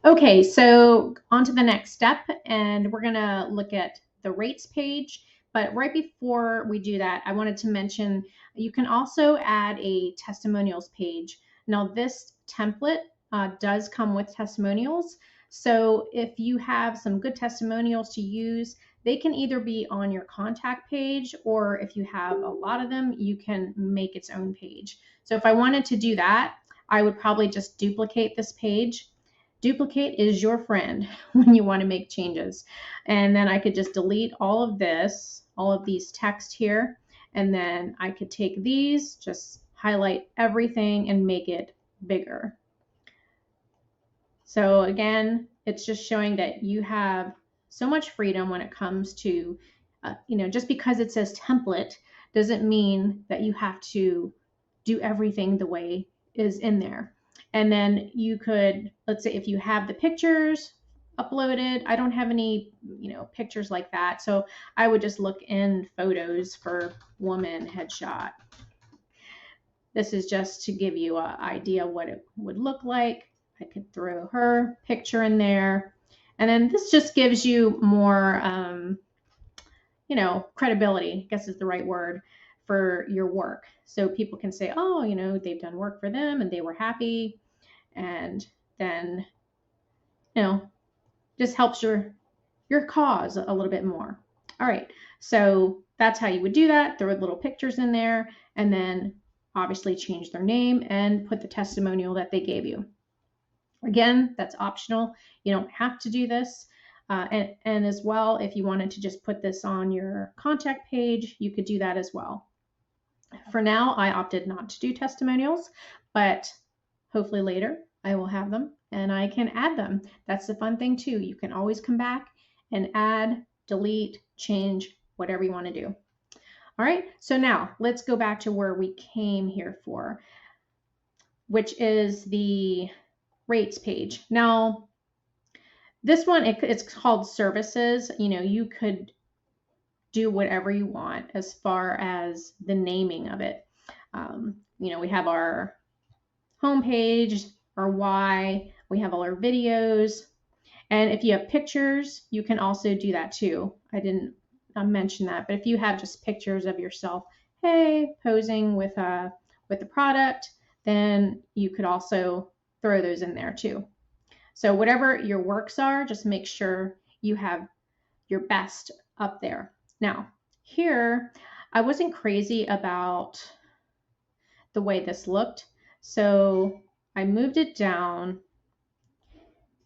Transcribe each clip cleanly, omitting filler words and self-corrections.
Okay, so on to the next step, and we're gonna look at the rates page. But right before we do that, I wanted to mention you can also add a testimonials page. Now, this template does come with testimonials. So if you have some good testimonials to use, they can either be on your contact page, or if you have a lot of them, you can make its own page. So if I wanted to do that, I would probably just duplicate this page. Duplicate is your friend when you want to make changes. And then I could just delete all of this, all of these text here. And then I could take these, just highlight everything and make it bigger. So again, it's just showing that you have so much freedom when it comes to, just because it says template doesn't mean that you have to do everything the way is in there. And then you could, let's say if you have the pictures uploaded, I don't have any, pictures like that. So I would just look in photos for woman headshot. This is just to give you an idea what it would look like. I could throw her picture in there. And then this just gives you more, credibility, I guess is the right word, for your work. So people can say, oh, they've done work for them and they were happy. And then, just helps your cause a little bit more. All right. So that's how you would do that. Throw little pictures in there, and then obviously change their name and put the testimonial that they gave you. Again, that's optional. You don't have to do this. And as well, if you wanted to just put this on your contact page, you could do that as well. For now, I opted not to do testimonials, but hopefully later I will have them and I can add them. That's the fun thing too. You can always come back and add, delete, change, whatever you want to do. All right, so now let's go back to where we came here for, which is the rates page. Now, this one, it's called services. You could do whatever you want as far as the naming of it. We have our homepage, our why, we have all our videos. And if you have pictures, you can also do that too. I didn't mention that, but if you have just pictures of yourself, hey, posing with the product, then you could also throw those in there too. So whatever your works are, just make sure you have your best up there. Now, here, I wasn't crazy about the way this looked, so I moved it down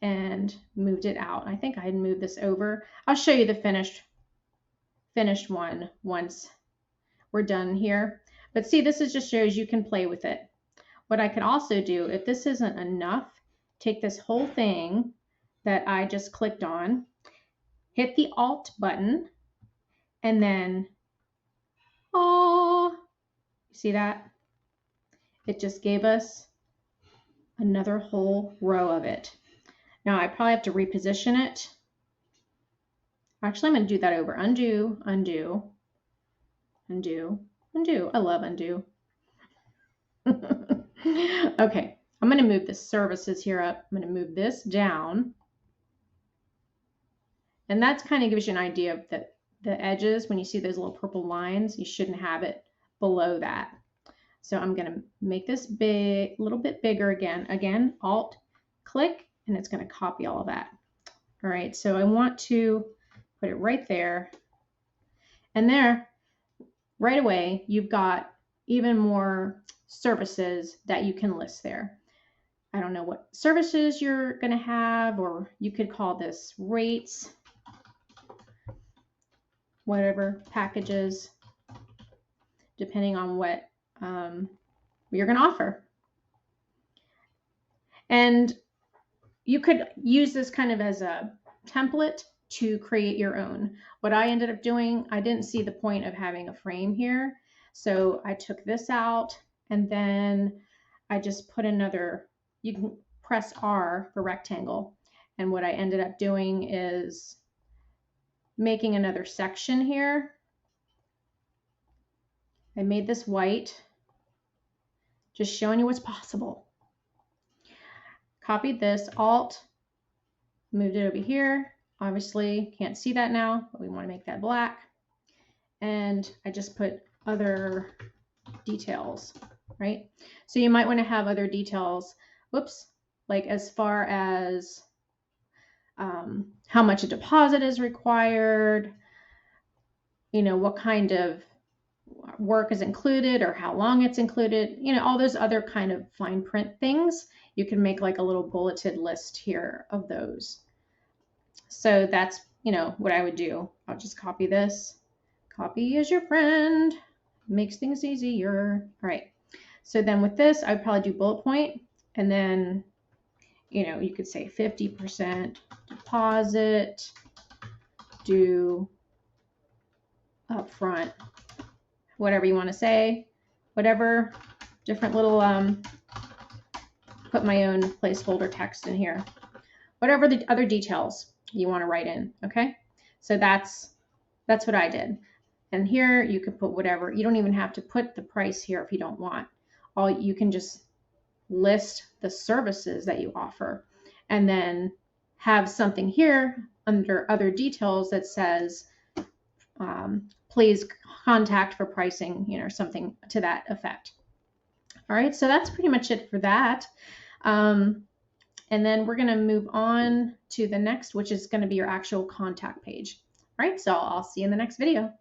and moved it out. I think I had moved this over. I'll show you the finished one once we're done here. But see, this is just shows you can play with it. What I could also do, if this isn't enough, take this whole thing that I just clicked on, hit the Alt button, and then, oh, see that? It just gave us another whole row of it. Now I probably have to reposition it. Actually, I'm going to do that over. Undo, undo, undo, undo. I love undo. Okay, I'm going to move the services here up. I'm going to move this down. And that's kind of gives you an idea of the edges. When you see those little purple lines, you shouldn't have it below that. So I'm going to make this big, a little bit bigger again. Again, Alt, click, and it's going to copy all of that. All right, so I want to put it right there. And there, right away, you've got even more services that you can list there. I don't know what services you're going to have, or you could call this rates, whatever, packages, depending on what you're going to offer. And you could use this kind of as a template to create your own. What I ended up doing, I didn't see the point of having a frame here. So I took this out, and then I just put another, you can press R for rectangle. And what I ended up doing is making another section here. I made this white, just showing you what's possible. Copied this, Alt, moved it over here. Obviously can't see that now, but we want to make that black. And I just put other details, right? So you might want to have other details, whoops, like as far as how much a deposit is required, you know, what kind of work is included or how long it's included, you know, all those other kind of fine print things. You can make like a little bulleted list here of those. So that's, you know, what I would do. I'll just copy this. Copy is your friend. Makes things easier. All right. So then with this, I'd probably do bullet point, and then, you know, you could say 50% deposit due upfront, whatever you want to say, whatever, different little, put my own placeholder text in here, whatever the other details you want to write in. Okay. So that's what I did. And here you could put whatever. You don't even have to put the price here if you don't want. All you can just list the services that you offer, and then have something here under other details that says, please contact for pricing, you know, something to that effect. All right, so that's pretty much it for that. And then we're going to move on to the next, which is going to be your actual contact page. All right, so I'll see you in the next video.